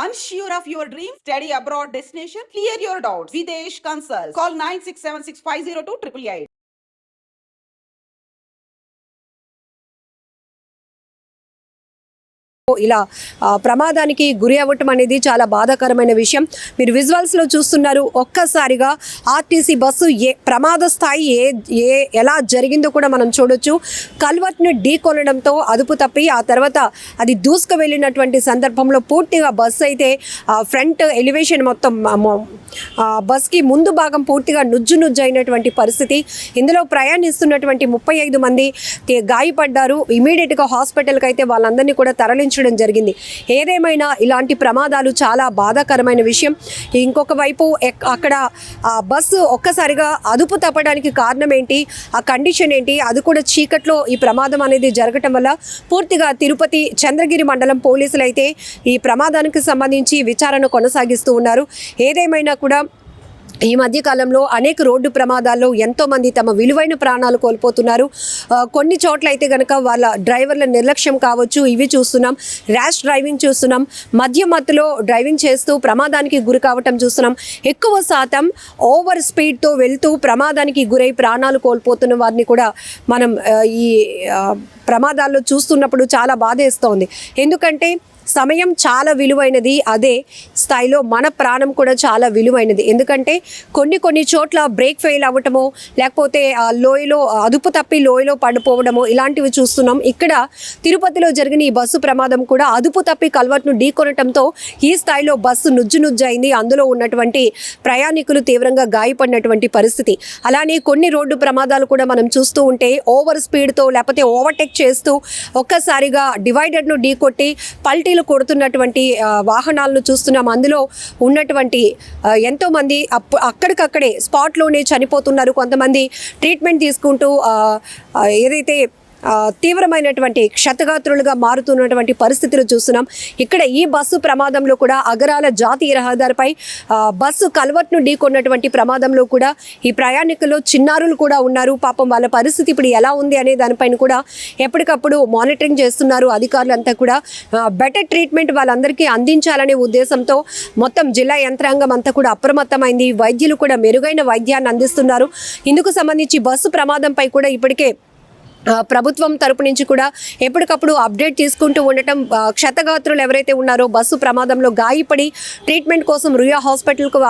Unsure of your dream? Study abroad destination? Clear your doubts. Videsh Consult. Call 9676502888. ఇలా ప్రమాదానికి గురి అవ్వటం అనేది చాలా బాధాకరమైన విషయం. మీరు విజువల్స్లో చూస్తున్నారు. ఒక్కసారిగా ఆర్టీసీ బస్సు ప్రమాద స్థాయి ఎలా జరిగిందో కూడా మనం చూడొచ్చు. కల్వర్ట్ను ఢీ కొనడంతో అదుపు తప్పి ఆ తర్వాత అది దూసుకు వెళ్ళినటువంటి సందర్భంలో పూర్తిగా బస్సు అయితే ఫ్రంట్ ఎలివేషన్ మొత్తం బస్కి ముందు భాగం పూర్తిగా నుజ్జు అయినటువంటి పరిస్థితి. ఇందులో ప్రయాణిస్తున్నటువంటి 35 మంది గాయపడ్డారు. ఇమీడియట్గా హాస్పిటల్కి అయితే వాళ్ళందరినీ కూడా తరలించడం జరిగింది. ఏదేమైనా ఇలాంటి ప్రమాదాలు చాలా బాధాకరమైన విషయం. ఇంకొక వైపు అక్కడ బస్సు ఒక్కసారిగా అదుపు తప్పడానికి కారణం ఏంటి, ఆ కండిషన్ ఏంటి, అది కూడా చీకట్లో ఈ ప్రమాదం అనేది జరగటం వల్ల పూర్తిగా తిరుపతి చంద్రగిరి మండలం పోలీసులు అయితే ఈ ప్రమాదానికి సంబంధించి విచారణ కొనసాగిస్తూ ఉన్నారు. ఏదేమైనా కూడా ఈ మధ్యకాలంలో అనేక రోడ్డు ప్రమాదాల్లో ఎంతోమంది తమ విలువైన ప్రాణాలు కోల్పోతున్నారు. కొన్ని చోట్ల అయితే కనుక వాళ్ళ డ్రైవర్ల నిర్లక్ష్యం కావచ్చు, ఇవి చూస్తున్నాం. ర్యాష్ డ్రైవింగ్ చూస్తున్నాం. మధ్యలో డ్రైవింగ్ చేస్తూ ప్రమాదానికి గురి కావటం చూస్తున్నాం. ఎక్కువ శాతం ఓవర్ స్పీడ్తో వెళ్తూ ప్రమాదానికి గురై ప్రాణాలు కోల్పోతున్న వారిని కూడా మనం ఈ ప్రమాదాల్లో చూస్తున్నప్పుడు చాలా బాధేస్తోంది. ఎందుకంటే సమయం చాలా విలువైనది, అదే స్థాయిలో మన ప్రాణం కూడా చాలా విలువైనది. ఎందుకంటే కొన్ని చోట్ల బ్రేక్ ఫెయిల్ అవ్వటమో లేకపోతే లోయలో అదుపు తప్పి లోయలో పడిపోవడమో ఇలాంటివి చూస్తున్నాం. ఇక్కడ తిరుపతిలో జరిగిన ఈ బస్సు ప్రమాదం కూడా అదుపు తప్పి కల్వర్ట్ను ఢీకొనటంతో ఈ స్థాయిలో బస్సు నుజ్జు అయింది. అందులో ఉన్నటువంటి ప్రయాణికులు తీవ్రంగా గాయపడినటువంటి పరిస్థితి. అలానే కొన్ని రోడ్డు ప్రమాదాలు కూడా మనం చూస్తూ ఉంటే ఓవర్ స్పీడ్తో లేకపోతే ఓవర్టేక్ చేస్తూ ఒక్కసారిగా డివైడర్ను ఢీకొట్టి పల్టీలు కొడుతున్నటువంటి వాహనాలను చూస్తున్నాం. అందులో ఉన్నటువంటి ఎంతోమంది అక్కడికక్కడే స్పాట్లోనే చనిపోతున్నారు. కొంతమంది ట్రీట్మెంట్ తీసుకుంటూ ఏదైతే తీవ్రమైనటువంటి క్షతగాత్రులుగా మారుతున్నటువంటి పరిస్థితులు చూస్తున్నాం. ఇక్కడ ఈ బస్సు ప్రమాదంలో కూడా అగరాల జాతీయ రహదారిపై బస్సు కల్వర్ట్ను ఢీకొన్నటువంటి ప్రమాదంలో కూడా ఈ ప్రయాణికులు చిన్నారులు కూడా ఉన్నారు. పాపం వాళ్ళ పరిస్థితి ఇప్పుడు ఎలా ఉంది అనే దానిపైన కూడా ఎప్పటికప్పుడు మానిటరింగ్ చేస్తున్నారు అధికారులంతా కూడా. బెటర్ ట్రీట్మెంట్ వాళ్ళందరికీ అందించాలనే ఉద్దేశంతో మొత్తం జిల్లా యంత్రాంగం అంతా కూడా అప్రమత్తమైంది. వైద్యులు కూడా మెరుగైన వైద్యాన్ని అందిస్తున్నారు. ఇందుకు సంబంధించి బస్సు ప్రమాదంపై కూడా ఇప్పటికే ప్రభుత్వం తరపు నుంచి కూడా ఎప్పటికప్పుడు అప్డేట్ తీసుకుంటూ ఉండటం, క్షతగాత్రులు ఎవరైతే ఉన్నారో బస్సు ప్రమాదంలో గాయపడి ట్రీట్మెంట్ కోసం రుయా హాస్పిటల్కు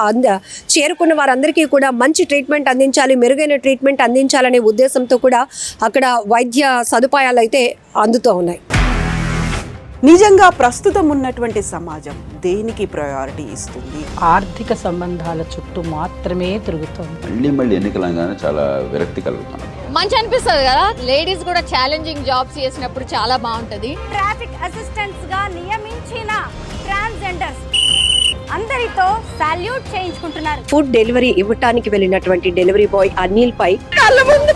చేరుకున్న వారందరికీ కూడా మంచి ట్రీట్మెంట్ అందించాలి, మెరుగైన ట్రీట్మెంట్ అందించాలనే ఉద్దేశంతో కూడా అక్కడ వైద్య సదుపాయాలు అయితే అందుతూ ఉన్నాయి. నిజంగా ప్రస్తుతం ఉన్నటువంటి సమాజం దేనికి ప్రయారిటీ ఇస్తుంది? ఆర్థిక సంబంధాల చుట్టూ మాత్రమే తిరుగుతుంది. మళ్ళీ ఎన్నికలంగానే చాలా విరక్తి కలుగుతుంది. మంచి అనిపిస్తుంది కదా, లేడీస్ కూడా ఛాలెంజింగ్ జాబ్స్ చేసినప్పుడు చాలా బాగుంటది. ట్రాఫిక్ అసిస్టెంట్స్ గా నియమించిన ట్రాన్స్జెండర్స్ అందరితో సాల్యూట్ చేయించుకుంటున్నారు. ఫుడ్ డెలివరీ ఇవ్వటానికి వెళ్ళినటువంటి డెలివరీ బాయ్ అనిల్ పై కళ్ళ ముందు